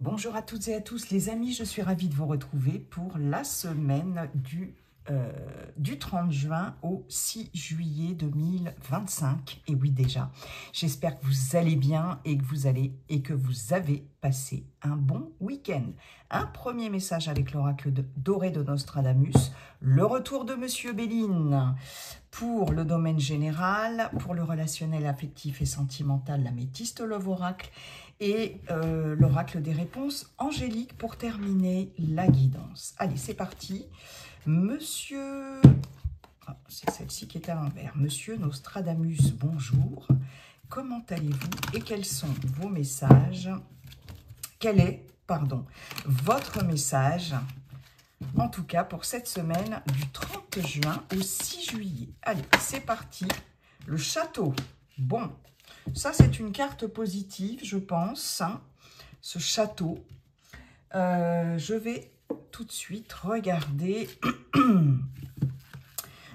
Bonjour à toutes et à tous les amis, je suis ravie de vous retrouver pour la semaine du 30 juin au 6 juillet 2025. Et oui déjà, j'espère que vous allez bien et que vous avez passé un bon week-end. Un premier message avec l'oracle doré de Nostradamus, le retour de Monsieur Béline. Pour le domaine général, pour le relationnel affectif et sentimental, l'améthyste Love Oracle et l'oracle des réponses angéliques pour terminer la guidance. Allez, c'est parti. Monsieur... Ah, c'est celle-ci qui est à l'envers. Monsieur Nostradamus, bonjour. Comment allez-vous et quels sont vos messages? Quel est, pardon, votre message en tout cas, pour cette semaine du 30 juin au 6 juillet. Allez, c'est parti. Le château. Bon, ça, c'est une carte positive, je pense. Hein, ce château. Je vais tout de suite regarder.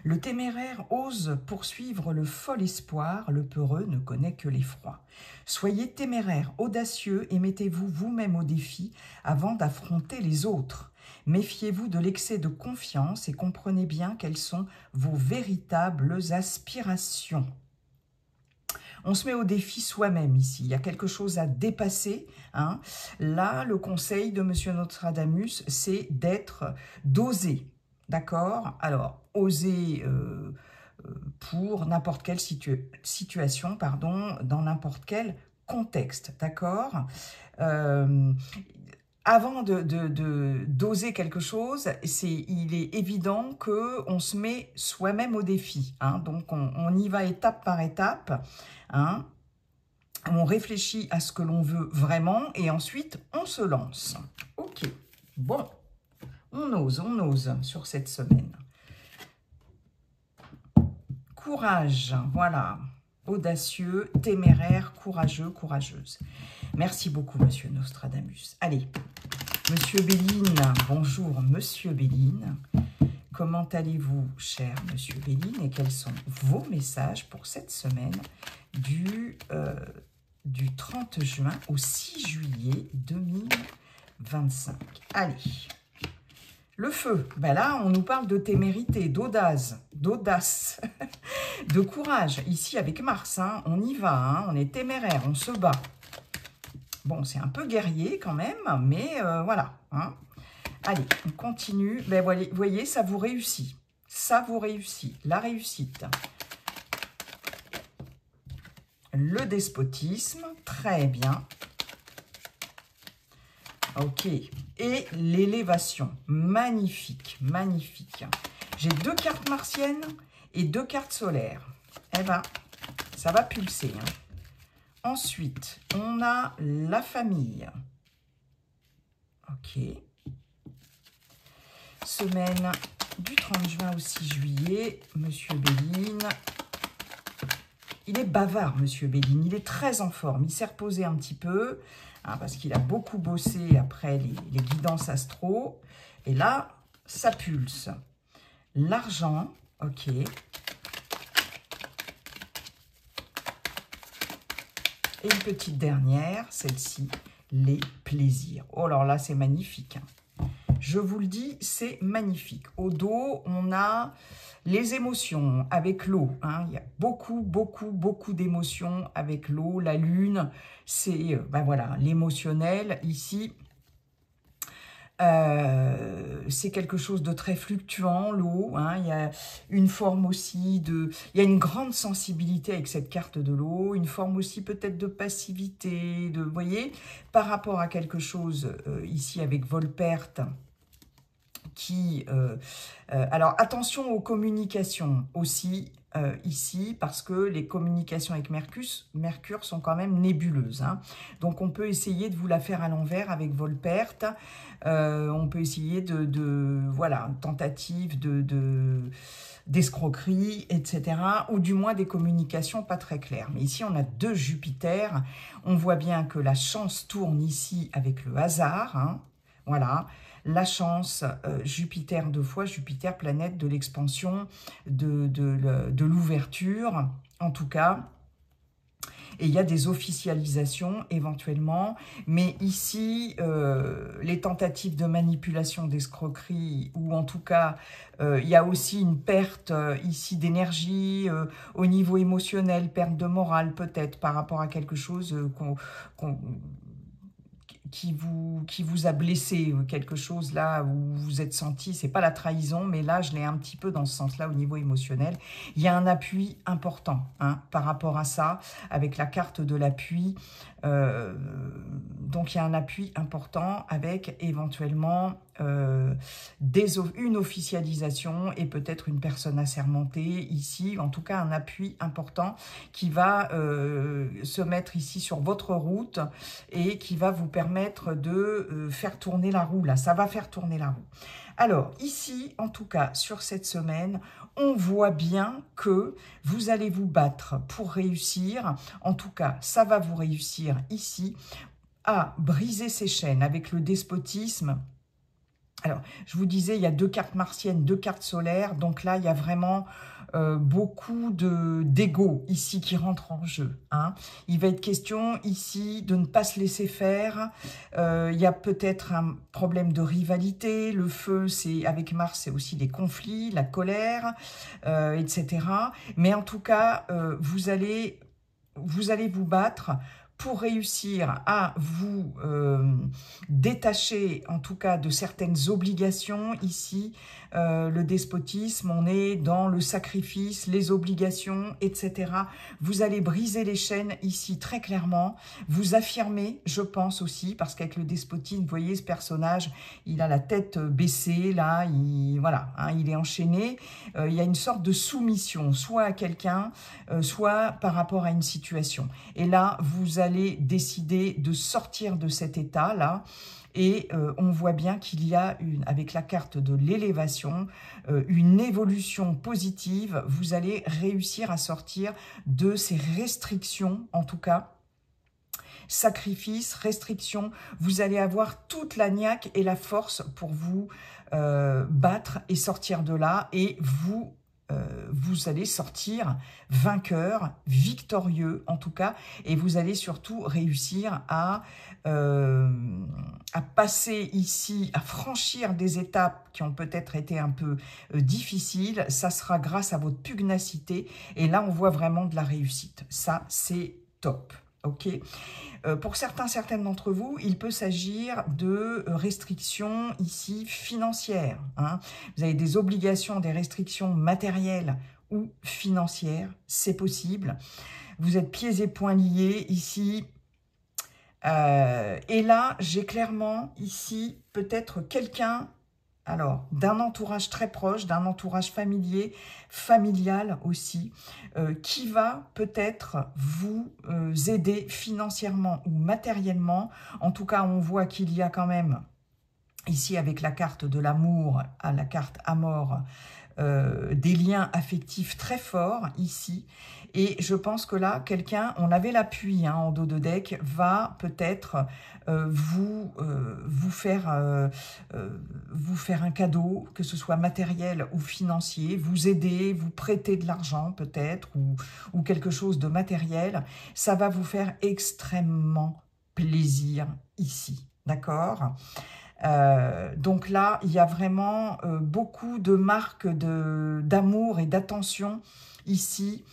Le téméraire ose poursuivre le fol espoir, le peureux ne connaît que l'effroi. Soyez téméraire, audacieux et mettez-vous vous-même au défi avant d'affronter les autres. Méfiez-vous de l'excès de confiance et comprenez bien quelles sont vos véritables aspirations. On se met au défi soi-même ici, il y a quelque chose à dépasser. Hein. Là, le conseil de Monsieur Nostradamus, c'est d'oser. D'accord? Alors, oser pour n'importe quelle situation, pardon, dans n'importe quel contexte. D'accord? Avant d'oser quelque chose, il est évident qu'on se met soi-même au défi. Hein, donc, on y va étape par étape. Hein, on réfléchit à ce que l'on veut vraiment et ensuite, on se lance. Ok, bon, on ose sur cette semaine. Courage, voilà, audacieux, téméraire, courageux, courageuse. Merci beaucoup, Monsieur Nostradamus. Allez, Monsieur Béline, bonjour, Monsieur Béline. Comment allez-vous, cher Monsieur Béline, et quels sont vos messages pour cette semaine du 30 juin au 6 juillet 2025. Allez, le feu, ben là, on nous parle de témérité, d'audace, de courage. Ici, avec Mars, hein, on y va, hein, on est téméraire, on se bat. Bon, c'est un peu guerrier quand même, mais voilà. Hein. Allez, on continue. Ben, vous voyez, ça vous réussit. Ça vous réussit. La réussite. Le despotisme, très bien. Ok. Et l'élévation, magnifique, magnifique. J'ai 2 cartes martiennes et 2 cartes solaires. Eh ben, ça va pulser. Hein. Ensuite, on a la famille. Ok. Semaine du 30 juin au 6 juillet, Monsieur Béline. Il est bavard, Monsieur Béline. Il est très en forme. Il s'est reposé un petit peu, hein, parce qu'il a beaucoup bossé après les guidances astro. Et là, ça pulse. L'argent, ok. Et une petite dernière, celle-ci, les plaisirs. Oh, alors là, c'est magnifique. Hein. Je vous le dis, c'est magnifique. Au dos, on a les émotions avec l'eau. Hein. Il y a beaucoup d'émotions avec l'eau. La lune, c'est ben voilà, l'émotionnel. Ici, c'est quelque chose de très fluctuant, l'eau. Hein. Il y a une forme aussi de... Il y a une grande sensibilité avec cette carte de l'eau, une forme aussi peut-être de passivité, vous voyez, par rapport à quelque chose ici avec Volperte, qui... alors, attention aux communications aussi, ici, parce que les communications avec Mercure sont quand même nébuleuses. Hein. Donc, on peut essayer de vous la faire à l'envers avec Volperte. On peut essayer voilà, tentative d'escroquerie, etc. Ou du moins des communications pas très claires. Mais ici, on a 2 Jupiter. On voit bien que la chance tourne ici avec le hasard. Hein. Voilà. La chance, Jupiter 2 fois, Jupiter, planète de l'expansion, de l'ouverture, en tout cas. Et il y a des officialisations éventuellement. Mais ici, les tentatives de manipulation, d'escroquerie, ou en tout cas, il y a aussi une perte ici d'énergie au niveau émotionnel, perte de morale peut-être par rapport à quelque chose qui vous a blessé, quelque chose là où vous vous êtes senti, c'est pas la trahison, mais là je l'ai un petit peu dans ce sens-là au niveau émotionnel. Il y a un appui important par rapport à ça, avec la carte de l'appui. Donc il y a un appui important avec éventuellement une officialisation et peut-être une personne assermentée ici, en tout cas un appui important qui va se mettre ici sur votre route et qui va vous permettre de faire tourner la roue. Là, ça va faire tourner la roue. Alors, ici, en tout cas, sur cette semaine, on voit bien que vous allez vous battre pour réussir. En tout cas, ça va vous réussir ici à briser ces chaînes avec le despotisme. Alors, je vous disais, il y a 2 cartes martiennes, 2 cartes solaires. Donc là, il y a vraiment beaucoup d'ego ici qui rentre en jeu. Il va être question ici de ne pas se laisser faire. Il y a peut-être un problème de rivalité. Le feu, c'est avec Mars, c'est aussi des conflits, la colère, etc. Mais en tout cas, vous allez vous battre pour réussir à vous détacher, en tout cas, de certaines obligations. Ici, le despotisme, on est dans le sacrifice, les obligations, etc. Vous allez briser les chaînes ici très clairement, vous affirmer, je pense aussi, parce qu'avec le despotisme, vous voyez ce personnage, il a la tête baissée, là, voilà, il est enchaîné. Il y a une sorte de soumission, soit à quelqu'un, soit par rapport à une situation. Et là, vous allez décider de sortir de cet état-là. Et on voit bien qu'il y a, avec la carte de l'élévation, une évolution positive. Vous allez réussir à sortir de ces restrictions, en tout cas, sacrifice, restriction. Vous allez avoir toute la niaque et la force pour vous battre et sortir de là. Et vous allez sortir vainqueur, victorieux en tout cas, et vous allez surtout réussir à passer ici, à franchir des étapes qui ont peut-être été un peu difficiles. Ça sera grâce à votre pugnacité, et là on voit vraiment de la réussite. Ça, c'est top. Ok. Pour certaines d'entre vous, il peut s'agir de restrictions ici financières. Vous avez des obligations, des restrictions matérielles ou financières, c'est possible. Vous êtes pieds et poings liés ici. Et là, j'ai clairement ici peut-être quelqu'un, alors, d'un entourage très proche, d'un entourage familial aussi, qui va peut-être vous aider financièrement ou matériellement. En tout cas, on voit qu'il y a quand même, ici avec la carte de l'amour, à la carte Amor, des liens affectifs très forts ici. Et je pense que là, quelqu'un, on avait l'appui en dos de deck, va peut-être vous faire un cadeau, que ce soit matériel ou financier, vous aider, vous prêter de l'argent peut-être, ou quelque chose de matériel. Ça va vous faire extrêmement plaisir ici, d'accord ? Donc là, il y a vraiment beaucoup de marques d'amour et d'attention ici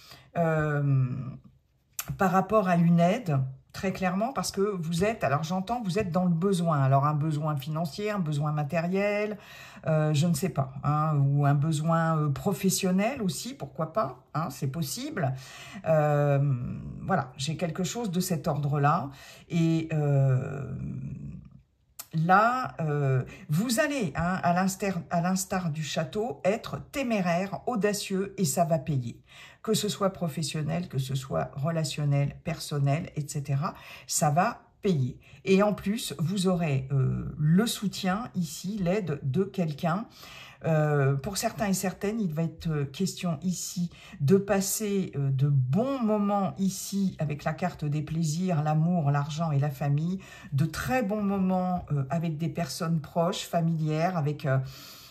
par rapport à une aide, très clairement, parce que vous êtes, alors j'entends, vous êtes dans le besoin. Alors un besoin financier, un besoin matériel, je ne sais pas, ou un besoin professionnel aussi, pourquoi pas, c'est possible. Voilà, j'ai quelque chose de cet ordre-là. Et là, vous allez, à l'instar du château, être téméraire, audacieux, et ça va payer. Que ce soit professionnel, que ce soit relationnel, personnel, etc. Ça va payer. Et en plus, vous aurez le soutien ici, l'aide de quelqu'un. Pour certains et certaines, il va être question ici de passer de bons moments ici avec la carte des plaisirs, l'amour, l'argent et la famille, de très bons moments avec des personnes proches, familières, avec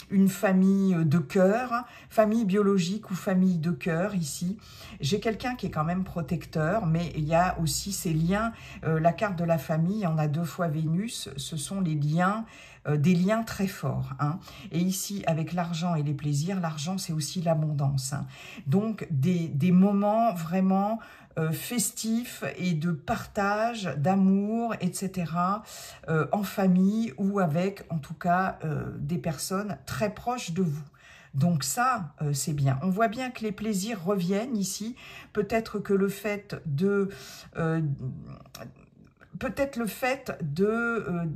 une famille de cœur, famille biologique ou famille de cœur ici. J'ai quelqu'un qui est quand même protecteur, mais il y a aussi ces liens. La carte de la famille, on a 2 fois Vénus, ce sont les liens, des liens très forts. Hein. Et ici, avec l'argent et les plaisirs, l'argent, c'est aussi l'abondance. Hein. Donc, des moments vraiment festifs et de partage, d'amour, etc. En famille ou avec, en tout cas, des personnes très proches de vous. Donc ça, c'est bien. On voit bien que les plaisirs reviennent ici. Peut-être que le fait de...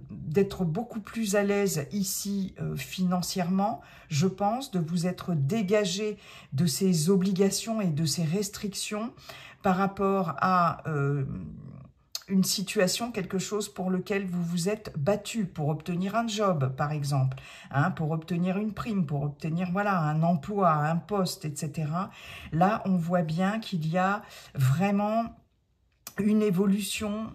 d'être beaucoup plus à l'aise ici financièrement, je pense, de vous être dégagé de ces obligations et de ces restrictions par rapport à une situation, quelque chose pour lequel vous vous êtes battu, pour obtenir un job, par exemple, hein, pour obtenir une prime, pour obtenir voilà un emploi, un poste, etc. Là, on voit bien qu'il y a vraiment une évolution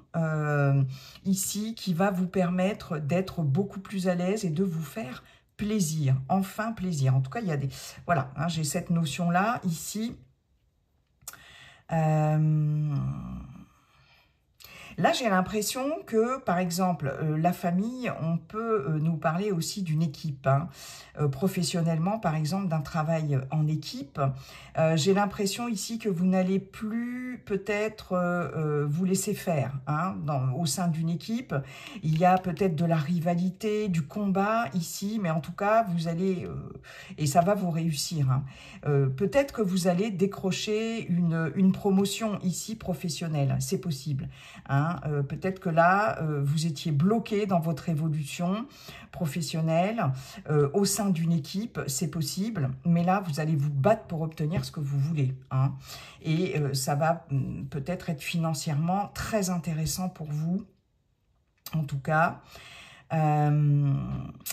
ici qui va vous permettre d'être beaucoup plus à l'aise et de vous faire plaisir, enfin plaisir. En tout cas, il y a des... Voilà, hein, j'ai cette notion-là ici. Là, j'ai l'impression que, par exemple, la famille, on peut nous parler aussi d'une équipe. Hein. Professionnellement, par exemple, d'un travail en équipe. J'ai l'impression ici que vous n'allez plus peut-être vous laisser faire. Hein, au sein d'une équipe, il y a peut-être de la rivalité, du combat ici, mais en tout cas, vous allez... et ça va vous réussir. Hein. Peut-être que vous allez décrocher une promotion ici professionnelle. C'est possible. Hein. Peut-être que là, vous étiez bloqué dans votre évolution professionnelle au sein d'une équipe, c'est possible, mais là, vous allez vous battre pour obtenir ce que vous voulez. Hein. Et ça va peut-être être financièrement très intéressant pour vous, en tout cas.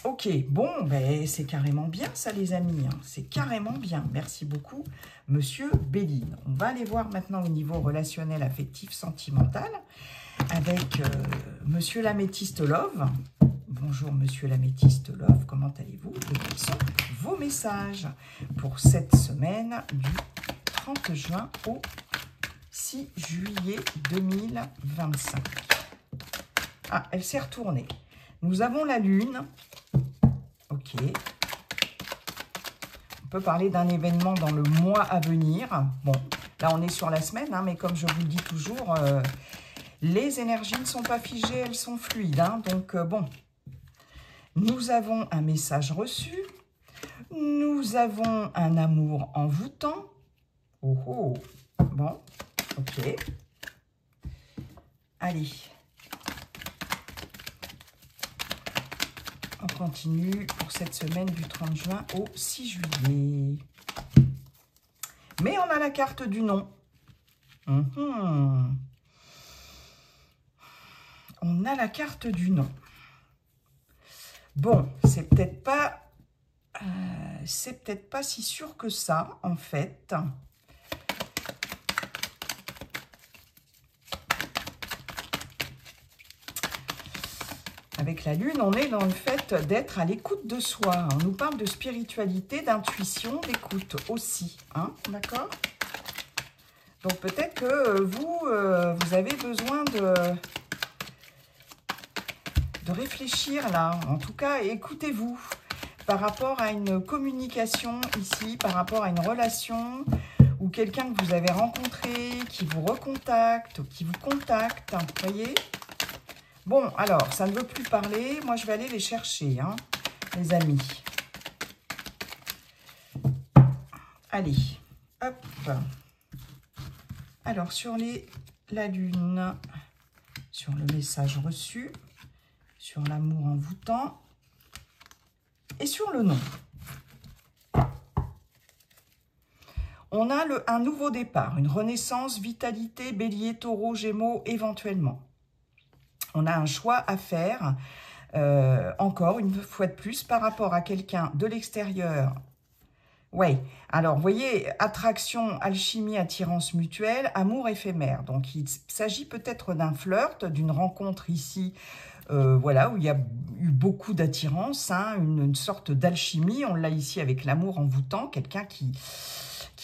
Ok, bon, ben, c'est carrément bien ça les amis, hein. C'est carrément bien. Merci beaucoup, Monsieur Béline. On va aller voir maintenant au niveau relationnel, affectif, sentimental avec Monsieur l'Améthyste Love. Bonjour Monsieur l'Améthyste Love, comment allez-vous? Et quels sont vos messages pour cette semaine du 30 juin au 6 juillet 2025? Ah, elle s'est retournée. Nous avons la Lune. Ok. On peut parler d'un événement dans le mois à venir. Bon, là, on est sur la semaine, hein, mais comme je vous le dis toujours, les énergies ne sont pas figées, elles sont fluides. Hein, donc, bon. Nous avons un message reçu. Nous avons un amour envoûtant. Oh, oh. Bon, ok. Allez. On continue pour cette semaine du 30 juin au 6 juillet. Mais on a la carte du non. On a la carte du non. Bon, c'est peut-être pas si sûr que ça, en fait. Avec la Lune, on est dans le fait d'être à l'écoute de soi. On nous parle de spiritualité, d'intuition, d'écoute aussi. Hein, d'accord? Donc peut-être que vous avez besoin de réfléchir là. En tout cas, écoutez-vous par rapport à une communication ici, par rapport à une relation ou quelqu'un que vous avez rencontré, qui vous recontacte, qui vous contacte. Vous voyez? Bon, alors, ça ne veut plus parler. Moi, je vais aller les chercher, hein, les amis. Allez, hop. Alors, sur la Lune, sur le message reçu, sur l'amour envoûtant et sur le non. On a un nouveau départ, une renaissance, vitalité, bélier, taureau, gémeaux, éventuellement. On a un choix à faire, encore une fois de plus, par rapport à quelqu'un de l'extérieur. Oui, alors, vous voyez, attraction, alchimie, attirance mutuelle, amour éphémère. Donc, il s'agit peut-être d'un flirt, d'une rencontre ici, voilà, où il y a eu beaucoup d'attirance, hein, une sorte d'alchimie. On l'a ici avec l'amour envoûtant, quelqu'un qui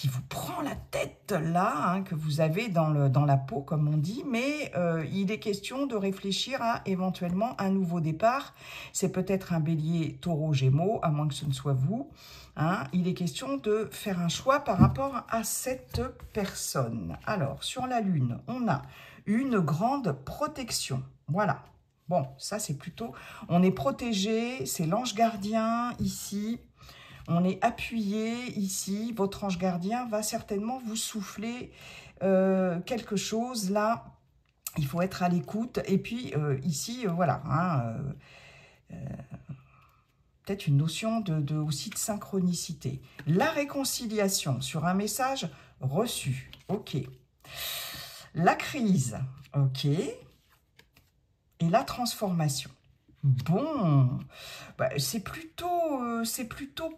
vous prend la tête là, hein, que vous avez dans la peau, comme on dit, mais il est question de réfléchir à éventuellement un nouveau départ. C'est peut-être un bélier, taureau, gémeaux, à moins que ce ne soit vous. Hein. Il est question de faire un choix par rapport à cette personne. Alors, sur la Lune, on a une grande protection. Voilà. Bon, ça c'est plutôt... On est protégé, c'est l'ange gardien ici. On est appuyé ici. Votre ange gardien va certainement vous souffler quelque chose. Là, il faut être à l'écoute. Et puis ici, voilà. Hein, peut-être une notion aussi de synchronicité. La réconciliation sur un message reçu. OK. La crise. OK. Et la transformation. Bon, bah, c'est plutôt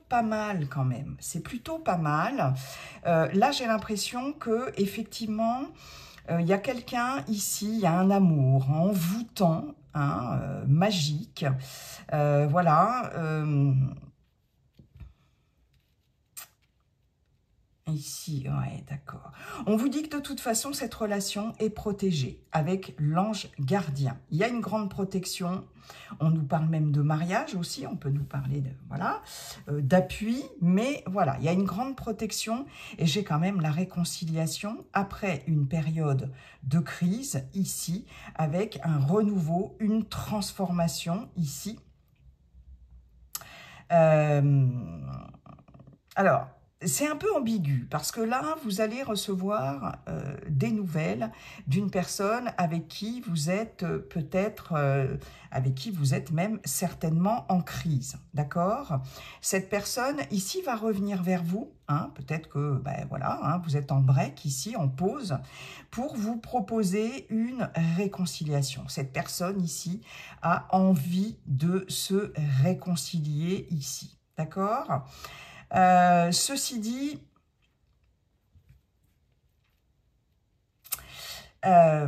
pas mal quand même. C'est plutôt pas mal. Là, j'ai l'impression que effectivement, il y a quelqu'un ici, il y a un amour envoûtant, hein, magique. Voilà. Ici, ouais, d'accord. On vous dit que de toute façon, cette relation est protégée avec l'ange gardien. Il y a une grande protection. On nous parle même de mariage aussi. On peut nous parler de, voilà, d'appui. Mais voilà, il y a une grande protection. Et j'ai quand même la réconciliation après une période de crise ici, avec un renouveau, une transformation ici. Alors, c'est un peu ambigu parce que là, vous allez recevoir des nouvelles d'une personne avec qui vous êtes peut-être, avec qui vous êtes même certainement en crise, d'accord? Cette personne ici va revenir vers vous, hein, peut-être que, ben voilà, hein, vous êtes en break ici, en pause, pour vous proposer une réconciliation. Cette personne ici a envie de se réconcilier ici, d'accord? Ceci dit, là,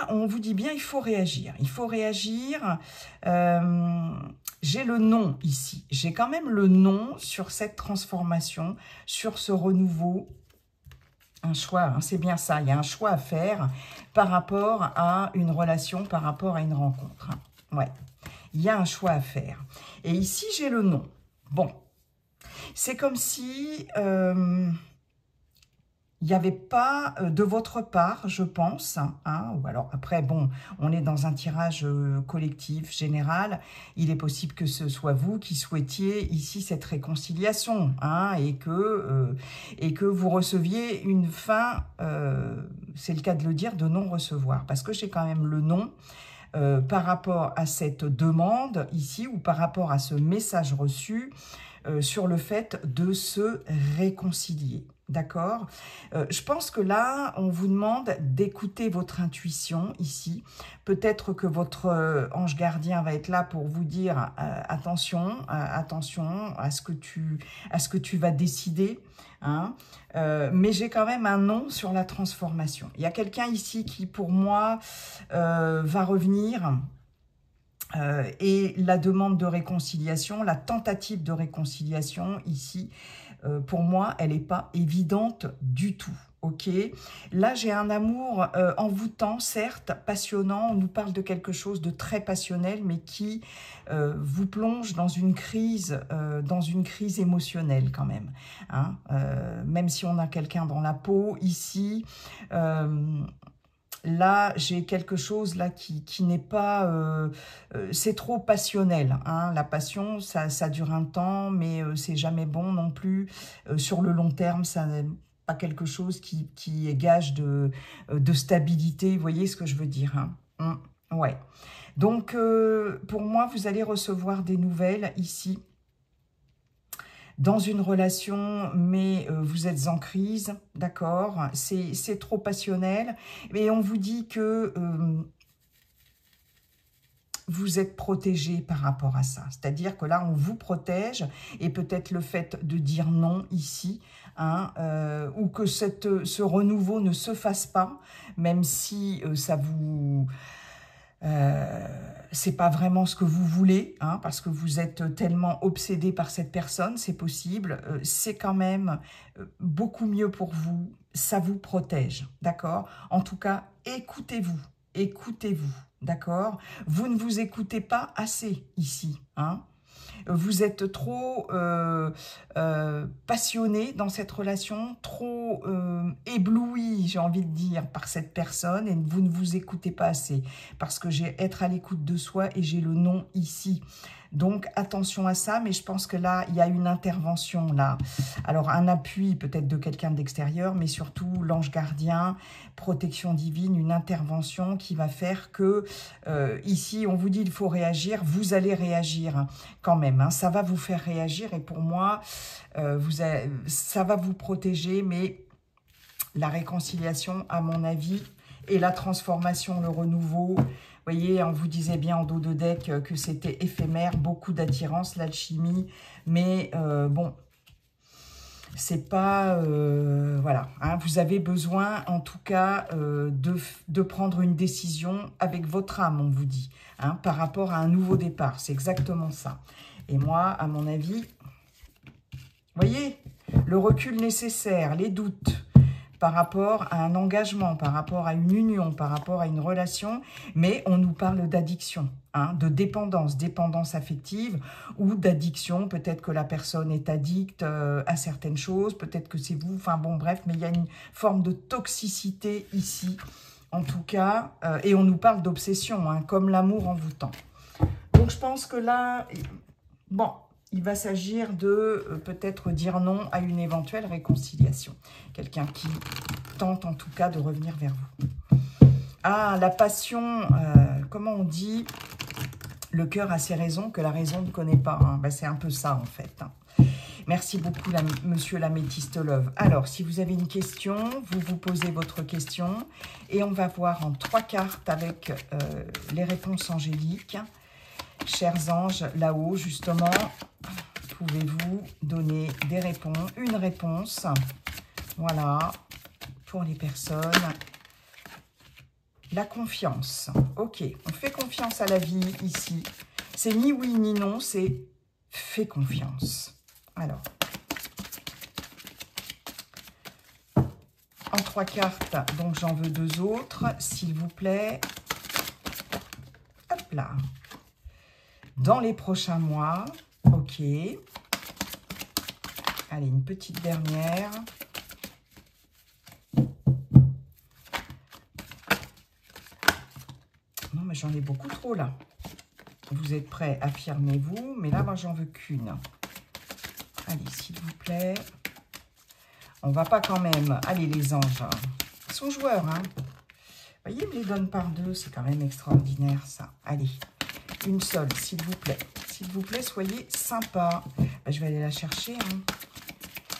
on vous dit bien, il faut réagir. Il faut réagir. J'ai le non ici. J'ai quand même le non sur cette transformation, sur ce renouveau. Un choix, hein, c'est bien ça. Il y a un choix à faire par rapport à une relation, par rapport à une rencontre. Hein. Ouais, il y a un choix à faire. Et ici, j'ai le non. Bon. C'est comme si il n'y avait pas de votre part, je pense, hein, ou alors après, bon, on est dans un tirage collectif, général, il est possible que ce soit vous qui souhaitiez ici cette réconciliation, hein, et que vous receviez une fin, c'est le cas de le dire, de non-recevoir, parce que j'ai quand même le non, par rapport à cette demande ici, ou par rapport à ce message reçu, sur le fait de se réconcilier, d'accord? Je pense que là, on vous demande d'écouter votre intuition ici. Peut-être que votre ange gardien va être là pour vous dire attention, attention à ce que tu vas décider. Hein, mais j'ai quand même un non sur la transformation. Il y a quelqu'un ici qui, pour moi, va revenir... et la demande de réconciliation, la tentative de réconciliation ici, pour moi, elle n'est pas évidente du tout. Ok, là j'ai un amour envoûtant, certes, passionnant, on nous parle de quelque chose de très passionnel, mais qui vous plonge dans une crise émotionnelle quand même. Hein, même si on a quelqu'un dans la peau, ici... Là, j'ai quelque chose là qui n'est pas... c'est trop passionnel. Hein. La passion, ça dure un temps, mais c'est jamais bon non plus. Sur le long terme, ça n'est pas quelque chose qui est gage de stabilité. Vous voyez ce que je veux dire, hein. Ouais. Donc, pour moi, vous allez recevoir des nouvelles ici. Dans une relation, mais vous êtes en crise, d'accord? C'est trop passionnel. Et on vous dit que vous êtes protégé par rapport à ça. C'est-à-dire que là, on vous protège. Et peut-être le fait de dire non ici, hein, ou que ce renouveau ne se fasse pas, même si ça vous... c'est pas vraiment ce que vous voulez, hein, parce que vous êtes tellement obsédé par cette personne, c'est possible. C'est quand même beaucoup mieux pour vous, ça vous protège, d'accord? En tout cas, écoutez-vous, écoutez-vous, d'accord? Vous ne vous écoutez pas assez ici, hein? Vous êtes trop passionné dans cette relation, trop ébloui, j'ai envie de dire, par cette personne, et vous ne vous écoutez pas assez. Parce que j'ai être à l'écoute de soi et j'ai le non ici. Donc, attention à ça, mais je pense que là, il y a une intervention, là. Alors, un appui peut-être de quelqu'un d'extérieur, mais surtout l'ange gardien, protection divine, une intervention qui va faire que, ici, on vous dit il faut réagir, vous allez réagir quand même. Hein, ça va vous faire réagir et pour moi, ça va vous protéger, mais la réconciliation, à mon avis, et la transformation, le renouveau. Vous voyez, on vous disait bien en dos de deck que c'était éphémère, beaucoup d'attirance, l'alchimie, mais bon, c'est pas... voilà, hein, vous avez besoin, en tout cas, de prendre une décision avec votre âme, on vous dit, hein, par rapport à un nouveau départ. C'est exactement ça. Et moi, à mon avis, vous voyez, le recul nécessaire, les doutes, par rapport à un engagement, par rapport à une union, par rapport à une relation, mais on nous parle d'addiction, hein, de dépendance, dépendance affective ou d'addiction. Peut-être que la personne est addicte à certaines choses, peut-être que c'est vous, enfin bon bref, mais il y a une forme de toxicité ici, en tout cas, et on nous parle d'obsession, hein, comme l'amour envoûtant. Donc je pense que là, bon... il va s'agir de peut-être dire non à une éventuelle réconciliation. Quelqu'un qui tente en tout cas de revenir vers vous. Ah, la passion, comment on dit? Le cœur a ses raisons que la raison ne connaît pas. Hein. Ben, c'est un peu ça en fait. Hein. Merci beaucoup, monsieur l'améthyste love. Alors, si vous avez une question, vous vous posez votre question. Et on va voir en 3 cartes avec les réponses angéliques. Chers anges, là-haut, justement, pouvez-vous donner des réponses, une réponse, voilà, pour les personnes. La confiance. Ok, on fait confiance à la vie ici. C'est ni oui ni non, c'est fais confiance. Alors, en 3 cartes, donc j'en veux 2 autres, s'il vous plaît. Hop là. Dans les prochains mois, ok. Allez, une petite dernière. Non, mais j'en ai beaucoup trop, là. Vous êtes prêts? Affirmez-vous. Mais là, moi, j'en veux qu'une. Allez, s'il vous plaît. On va pas quand même... Allez, les anges. Ils sont joueurs, hein. Vous voyez, ils me les donnent par 2. C'est quand même extraordinaire, ça. Allez. Une seule, s'il vous plaît. S'il vous plaît, soyez sympa. Ben, je vais aller la chercher. Hein.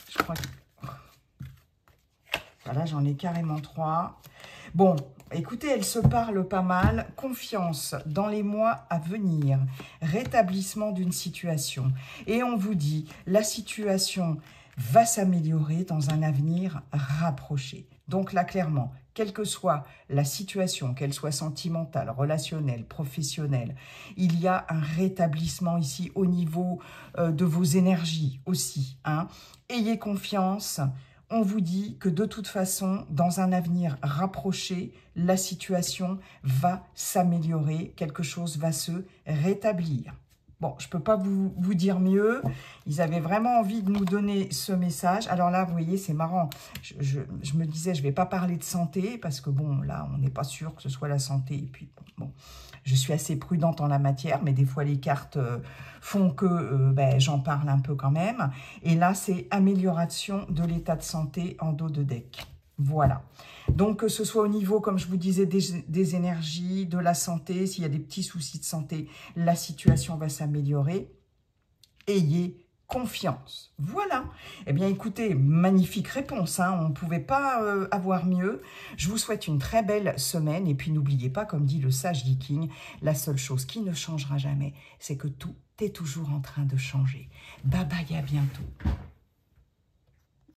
Je crois que... Voilà, j'en ai carrément 3. Bon, écoutez, elles se parlent pas mal. Confiance dans les mois à venir. Rétablissement d'une situation. Et on vous dit, la situation va s'améliorer dans un avenir rapproché. Donc là, clairement, quelle que soit la situation, qu'elle soit sentimentale, relationnelle, professionnelle, il y a un rétablissement ici au niveau de vos énergies aussi. Hein. Ayez confiance. On vous dit que de toute façon, dans un avenir rapproché, la situation va s'améliorer, quelque chose va se rétablir. Bon, je ne peux pas vous dire mieux. Ils avaient vraiment envie de nous donner ce message. Alors là, vous voyez, c'est marrant. Je me disais, je ne vais pas parler de santé parce que, bon, là, on n'est pas sûr que ce soit la santé. Et puis, bon, je suis assez prudente en la matière, mais des fois, les cartes font que ben, j'en parle un peu quand même. Et là, c'est amélioration de l'état de santé en dos de deck. Voilà. Donc, que ce soit au niveau, comme je vous disais, des énergies, de la santé, s'il y a des petits soucis de santé, la situation va s'améliorer. Ayez confiance. Voilà. Eh bien, écoutez, magnifique réponse. Hein. On ne pouvait pas avoir mieux. Je vous souhaite une très belle semaine. Et puis, n'oubliez pas, comme dit le sage Viking, la seule chose qui ne changera jamais, c'est que tout est toujours en train de changer. Bye bye, à bientôt.